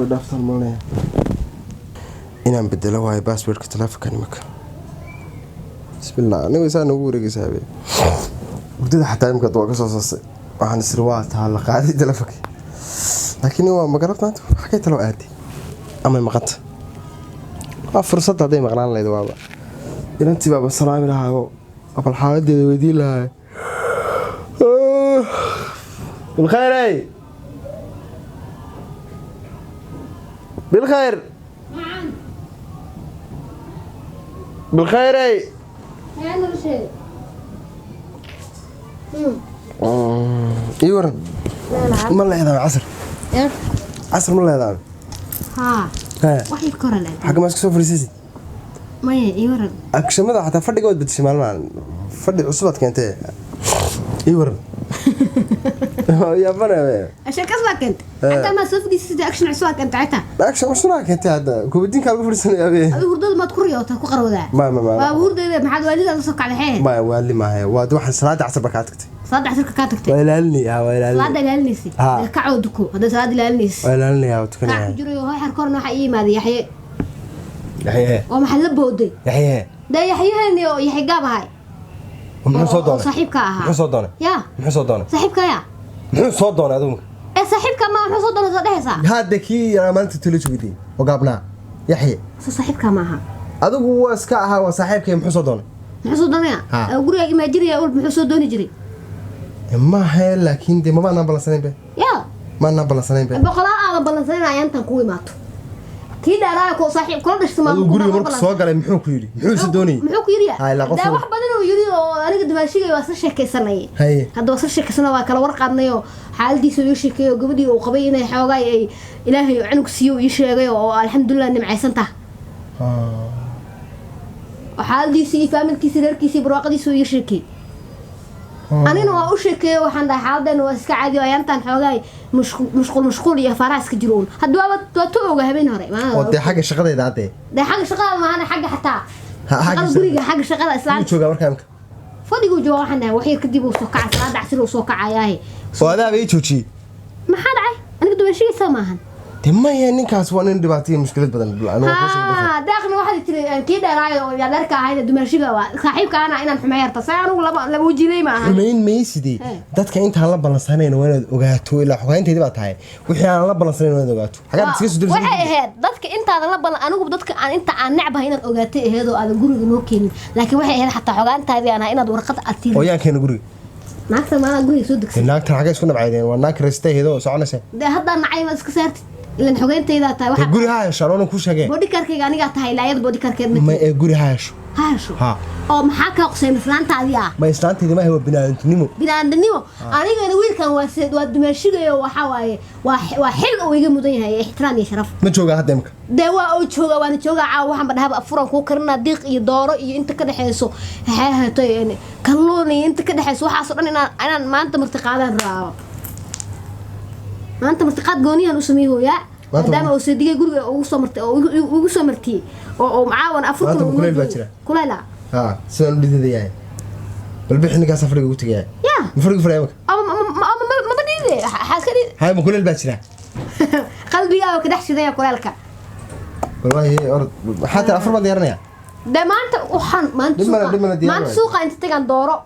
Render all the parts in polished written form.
soo dhaaftan malaya inaan bedelo waayo passwordka telefoonka nimaka bismillah anigu isaan ugu wareegaysaa be waqtiga xataa imka doo ka soo saasay waxaan isri waa taa la qaaday telefoonka laakiin waa magarabtaantu xagee talo aadi ama maqanta waa fursad haday maqnaan leedo waaba inantii baaba salaami lahaa abal xaaladeeda weydii lahaa بالخير بالخير نعم بالخير يا نرشد ايورن لا ما لا هذا عصر ايه عصر ما لا هذا ها وحي كورن حق ما سكسو فريسيسي ما ايورن اكشمدا حتى فدغود بتشمال ما فدي عصبت كانت ايورن يا بنا عشان كسبك انت حتى ما سوف دي سيدي اكشن عصواك انت عتها اكشن عصواك انت هذا كوبدين كان فرسن يا ابي هردود ما تقريوتا ku qarwada ما hurdada maxaad waalida soo kacday xee ما والي ما هي واد waxaan salaada casr ka tagtay salaada casr ka tagtay waa ilaalini salaada ilaalinaysi ka cawdku hada salaada ilaalinaysi waa ilaalini yaa tukana jiro hay xar korna waxa ii maadi yaxye oo maxal la booday da yaxyahani oo yaxay gaabahay muxuu soo doonay saaxiibka aha muxuu soo doonay ya muxuu soo doonay saaxiibka ya muxuu soo doonay adigu saaxiibka ma wuxuu soo doonay sadexsa hada kii maanta tuluujidii oo gaabna yaxye saaxiibka ma aha adigu waa iska ahaa waa saaxiibkay muxuu soo doonay muxuu soo doonay guriga imaajiriya ul muxuu soo dooni jiray ma hay laakiin de ma baan balansaneyn be ya ma aan balansaneyn be boqolaa aan balansaneyn ayaan tan ku imaato tii dhalaa ko saaxiib kula dhashto ma guriga markuu soo galay muxuu ku yiri muxuu soo doonay muxuu ku yiri daa wax badan oo yiri oo aniga dimaashigay waa soo sheekaysanay hadda soo sheekaysanay waa kala warqadnay oo xaaladiisa uu sheekeeyo gabadhii uu qabay inay xoogay ay ilaahay cunug siiyo ii sheegay oo alxamdulillah nimcaysanta xaaladiisa iyo familkiisa reerkiisa barwaaqadiisa uu ii sheekay anina waa u sheekeeyo waxaan dhahay xaaladana waa iska caadi oo ayantan xoogay mashquul iyo faraas ka jiroon hadda waa tooga habeen hore oo de xagga shaqadeeda hadee de xagga shaqada ma ana xagga xataa xagga guriga xagga shaqada islaan jooga markaa fadigu jooga waxaan dhahay waxyar kadib uu soo kacay salaada casir uu soo kacayahay oo adaa bay joojiyay maxaa dhacay aniga dumashigiisa maahan timaya ninkaas waa nin dhibaatay mushkilad badan daaqna waxaad tiri kii dheeraayo oo yadarka ahayna dumashiga waa saaxiibka ana inaan xumeeyarta say anigu laba wajilay ma ahan xumeyn maysidii dadka intaan la balansanayna waa inaad ogaato ilaa xogaynteedii baa tahay wixii aan la balansanayn waa inaad ogaato xagaad iska soo dirsan waxay ahayd dadka intaan la balan anigu dadka aan inta aan necbahay inaad ogaatay ahayd oo aad guriga noo keenin laakiin waxay ahayd xataa xogaantaadii aan inaad warqad atiin oo yaan keena guriga naagta maana guriga soo degsan naagta xagee isku nabcaydeen waa naag rastaydo soconaysa hadda nacay ma iska saartid ilan xogeentayda tahay waxa guri haasho aan ku sheegay bodycarkayga aniga tahay laayad bodycarkeed ma ee guri haasho ha oo maxaa ka qosay islaantaadii ah ma islaanteedii ma hawo binaantinimo aniga wiilkan waa dumaashigayo waxa waaye waa xil oo iga mudan yahay ixtiraam iyo sharaf ma jooga hadda imka de waa oo jooga waana jooga caaw waxaan badhaba afuran ku karina diiq iyo dooro iyo inta ka dhaxeyso waxay haatay kalluun iyo inta ka dhaxeyso waxa soo dhan inaan maanta martiqaadan raabo maanta martiqaad gooniyan u sameeyo yaa maadaama uu seedigay guriga ugu soo martiyay oo macaawan afurka kulayla sidaan u dhididayay bal bixinigaas afriga ugu tagay ma fariga faray ma badide xaaskadi hay ma kuleel baa jira qalbiga ka dhaxsidaya kulaylka wallahi orod xataa afar ma diyaarinaya de maanta waxaan maanta suuqa inta tagan dooro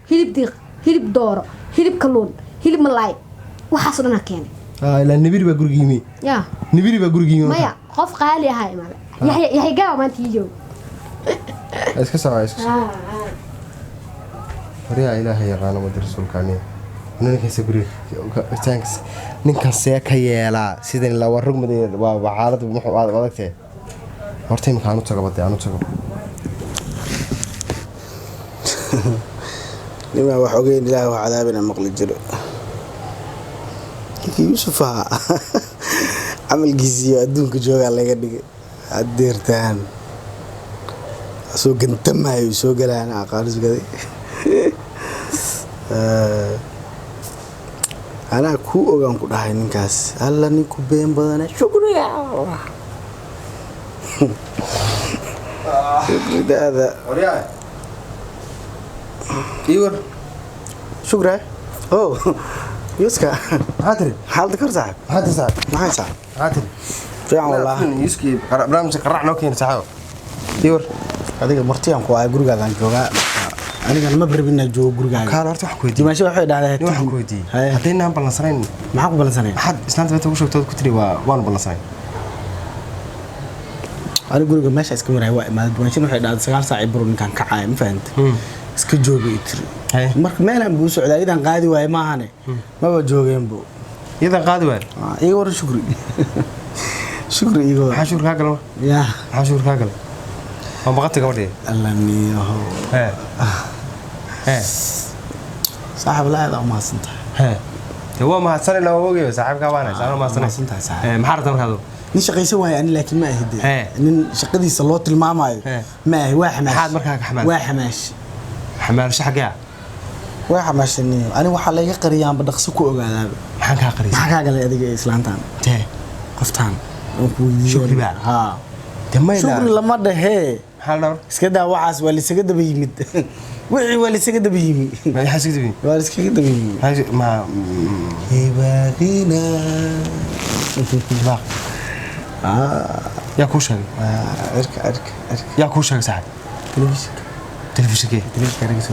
hilib dooro hilib kalluun hilib malaay waxaas oo dhan keenay ila nibiri ba gurigiimi ya nibiri ba gurigiimi maya qof qaali ahay ma yahay gaaw maanta yiyo iska soo riya ilaahay yaqaan ma rasuulkaani ninkaas guriga tanks ninkan see ka yeela sideen la warugmaday waa xaalad wuxuu adagtay horta imka aanu tago aanu tago lima wax ogeyn ilaahay wax cadaabina maqli jiro Yusufa amalkiisii adduunka jooga laga dhigay adeertaan soo gantamayo soo galaan aqaarisgaday ana ku ogaan ku dhahay ninkaas alla ninku been badan shukriya shukriya oriya iwar shukriya oh يسكا عاتري حالتك صعب هذا صعب ما هي صعب عاتري fiican wallahi iski barnaamij qarac noo keen saxo diyor adiga martiyan ku ay gurigaadan joogaa aniga ma barbina joogo gurigaaga kaan horta wax ku weydiin dimasho waxay dhahdaa wax ku weydiin hadayna balansanayn maxaa ku balansanayn had islaanta inta ugu sheegtay ku tiri waan balansanayn ani guriga meesha iska maray waa imaad dimasho waxay dhahdaa 9 saac baro ninkan ka caay ma fahamtay iska joogay tiri marka meelan buu socdaa idan qaadi waay maahane maba joogeen buu idan qaadi waay iga war shukri shukri iga xashur ka galo ya xashur ka galo oo baqati gabadhii alla niyaho صاحب لا هذا ما سنتها هو ما حصل له وجهه صاحب كابانا صار ما سنتها صاحب ما حرتم هذا nin shaqaysan waay ani laakiin ma ahide nin shaqadiisa loo tilmaamayo ma ahi waa xamaash maxaad markaa ka xamaash waa xamaash xamaash xagaa waa xamaashani ani waxa laga qariyaan ba dhaqso ku ogaadaaba maxaan ka qariyay maxaa ka galay adiga islaantan qoftaan oo ku shukri baa ha damayna shukri lama dhahe hal dhawr iska daa waxaas waa lisaga daba yimid wixii waa lisaga daba yimid ma xasiid bi waa lisaga daba yimid haji ma hebagina ba يا كوشن ارك يا كوشن ساعد تلفزيون كي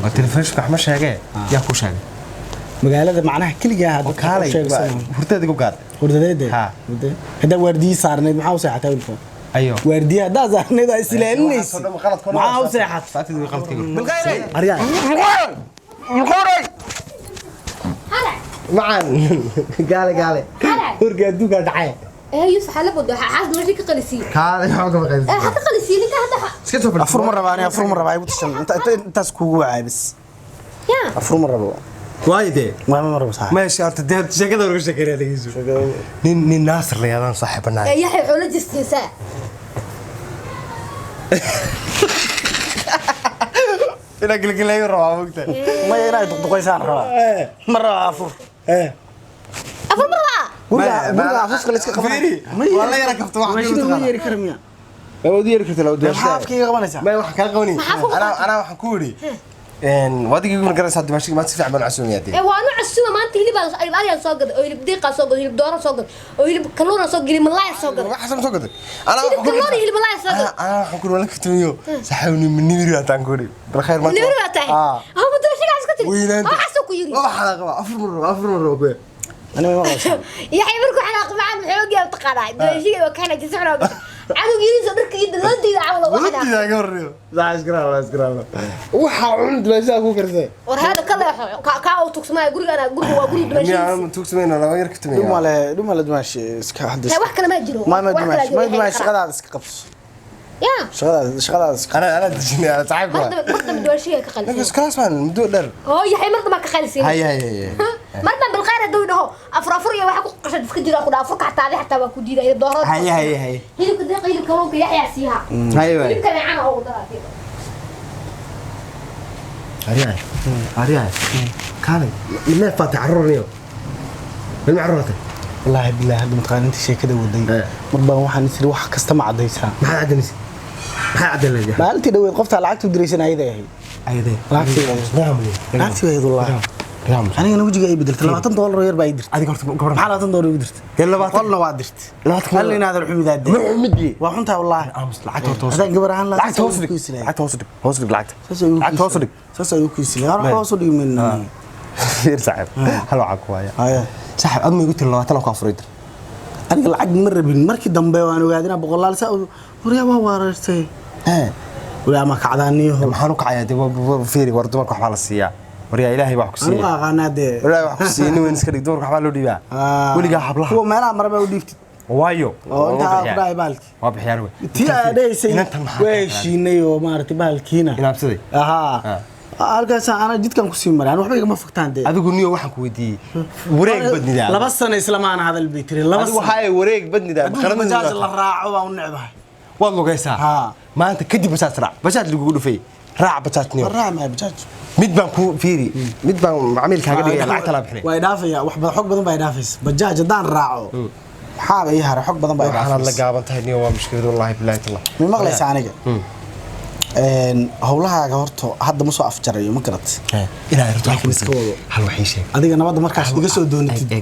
التلفزيون كحمش هاجي يا كوشن magaalada macnaha kaliya hada kaalay hurtada ku gaad hurdadeeda hada wardiyi saarneed maxaa u seexatay wilfo ayo wardiyi hada saarneed ay silaalinaysa maxaa u seexat faatid way qalad kaga bilqayray aryaa القوري هلا معان قال هرقا دوقا دعاي يوسف حلب وده حاسس ماشي كقلسي قال حوقه بقيس حتى قلسي انت هذا سكتوا في afur maraba ani afur maraba ay butashan intaas kugu waay bis يا afur maraba وايد ما maraba sax ما شارت ده شكله ولا شكله دقيسو نين ناصر ليادان صاحبنا يحيى حول جستيسا إلا قل يروح وقتها ما يراي دقدقيسان رaba maraba afur أفر مرة guriga afusqa la iska qabanay والله يا ركبت واحد ma yeeri karamiya ودي يركبت لو دوش xaafkiga qabanaysa ما واحد كان قوني انا واحد كوري ان وادي يقول قرص هاد ماشي ما تسمع من عسومياتي وانا عسومه ما انت هلي بقى سوق او هلي بديقه سوق هلي بدوره سوق او هلي كلونه سوق هلي ملاي سوق حسن سوق انا كلونه هلي ملاي سوق انا حكون ولا كتميو سحبني من نيري تانكوري بالخير ما نيري تاعي هو بدو شي عسكتي ما حسوك يري والله حلقه افر مره انا ما اقول يا حي مركو حلاق معاه خوغي تقراي دوشي وكان جسعنا عادو يريسو درك يد لودي عاوده واحده ودي يا قريو لا اسكرا waxa cun meesha ku karsay war hada kala ka oo tugsmay guriga waa guri dimashi ma tugsmayna laba yar ka tumeeyo dumale dimashi iska hadis wax kale ma jiro ma dimashi shaqadaada iska qabso يا shaqadaada iska انا دجني انا تعبت مقدم دوشي كقلسي بس كلاس مان مدو در يا حي مرضى ما كقلسي هي مرضى بالخير دو دهو افر يا waxa ku qashad iska jira ku dhaafur ka xataa waa ku diiday doorad هي hilibka deeqay kaloo yaxya siiha ايوه hilibka leecan oo daraatay هريا كالي ما فاتح عرورنيو من عرورته والله بالله هذا متقان انت شيء كذا ودي مربا waxaan isri wax kasta ma cadaysaa ما عدنيس ما عدل maalintii dhaweed qofta lacagtu diraysan ayday ahay ايده lacagtii wallahi aniga wajiga ay bedeltay $20 yar baa ay dirtay adiga horta gabar $20 u dirtay يلا بقى qolna waa dirtay hal inaad xumidaad محمدي waa xuntaa wallahi امس لعقت هوس adan gabar ahaan لعقت هوس لعقت saas ayuu ku islay aan hoos u dhigmin ير صاحب هلو عقوايا haya صاحب ادمي قلت له 20 ku afreed aniga lacag ma rabin markii dambe waan ogaadina boqolaal saa wariya waa wareertay wala ma kacdaaniyo maxaan u kacaya dib fiiri war dumarka waxa la siiyaa wariya ilaahay wax ku siiyaa aniga aqaanaade ilaahay wax ku siiyaa weyn iska dhig dumarka waxa loo dhiibaa waliga hablaha kuwa meelaha marba u dhiibtid waayo oo inta ku dhaay baalki waa bixiyaan way tii adeysay way shiinay oo maartay baalkiina inaabsaday aha halkaas ana jidkan ku sii maray waxba igama fogtaan de adigu niyo waxaan ku weydiiyay wareeg badnida laba sano islamaan hadal baytiri laba sano waxa ay wareeg badnida qaranada la raaco waan u necbahay waad lugaysaa maanta kadib basaas raac basaas lagu dhufay raac basaas niyo raac ma basaas mid baan ku fiiri mid baan macaamilkaaga dhigay lacagta la bixinay way dhaafaya wax badan xog badan bay dhaafaysa bajaaj hadaan raaco waxaa ay hara xog badan bay dhaafaysa waxaan la gaaban tahay niyo waa mushkilad wallahi billahi tallah ma maqlaysa aniga howlahaaga horto hadda ma soo afjarayo ma garat ilaa irto laakiin iska wado hal waxii sheeg adiga nabadda markaas iga soo doonatid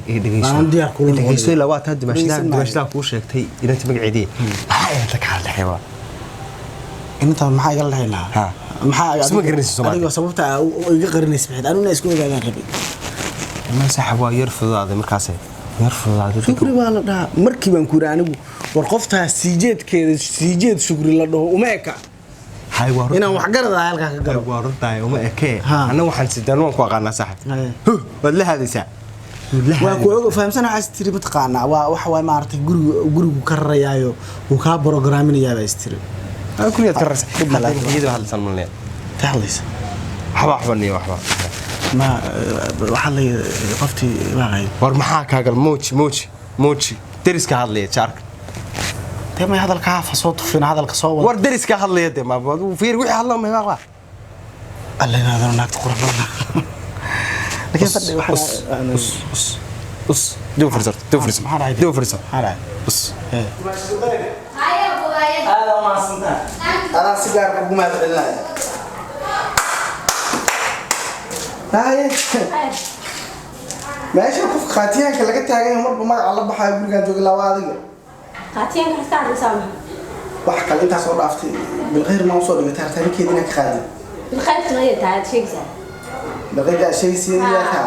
aan diyaar kula dhageyso ilaa waa taa dimashada kuu sheegtay inanta magaceedii maxaa inta ka hadlaxeewa inta maxaa iga lahaynaa maxaa isma garanaysid Soomaali adiga sababta iga qarinaysid maxay anuna isku ogaadaan rabay ma sax waa yar fudaaday markaas yar fudaaday shukri waa la dhaha markii baan ku anigu war qofta siijeed shukri la dhaho uma eka hay waa inaan wax garada halka ka garo waa runtaay uma ekee ana waxaan sidaan waan ku aqaanaa saaxib wad la hadaysaa waa ku ogo fahamsana astiri matqaana waa wax way maartay gurigu ka rarayaayo uu ka programinayaa astiri aan kuliyad ka rasay iyadoo hal salmalnaa taxlaysa waxba waxba ما وحلي قفتي واقعي war maxaa kaagal mooji deriska hadlaya jaarka تما هذا الكاف صوت في هذا الكصوت war deriska hadlaya de ma fiir wixii hadlaa ma waaqa الله هذا هناك تقرب لنا لكن فدي واحد بص دو فرصة بص هاي ابو غايب هذا ما صنع انا سيجار ما بدنا هاي ماشي كيف خاتيان كلا تاغان مربا magac la baxay guriga joog la waadiga خاتين ka saaraysaa wax kale inta soo dhaaftay bil غير ma soo dhigay taartaankeedina ka qaadi bil khayrna ay tahay sheegaysaa daqiiqa sheegaysiina ka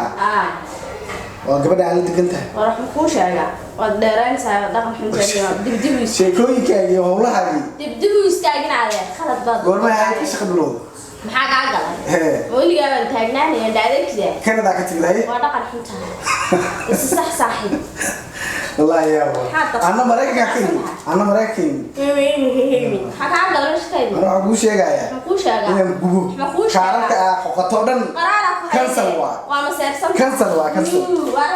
waa gabadha aan degantahay war ku sheega wad dheeraanaysaa dhaqan xunta dibdib sheekooyinkaaga iyo howlahaagi dibdib istaaginaade khalad baad goorma ay ka shaqadloodo maxaa ka galay waliga baan taagnaanay dhaadagtida kanada ka tigday waa dhaqan xunta is sax saaxiib والله يا ابو انا مركي حكا قالش كايد انا اقول شيغايا ku sheega inaan gubo kaararka qoqoto dhan qaraara ku cancel waa ma seersan cancel waa waa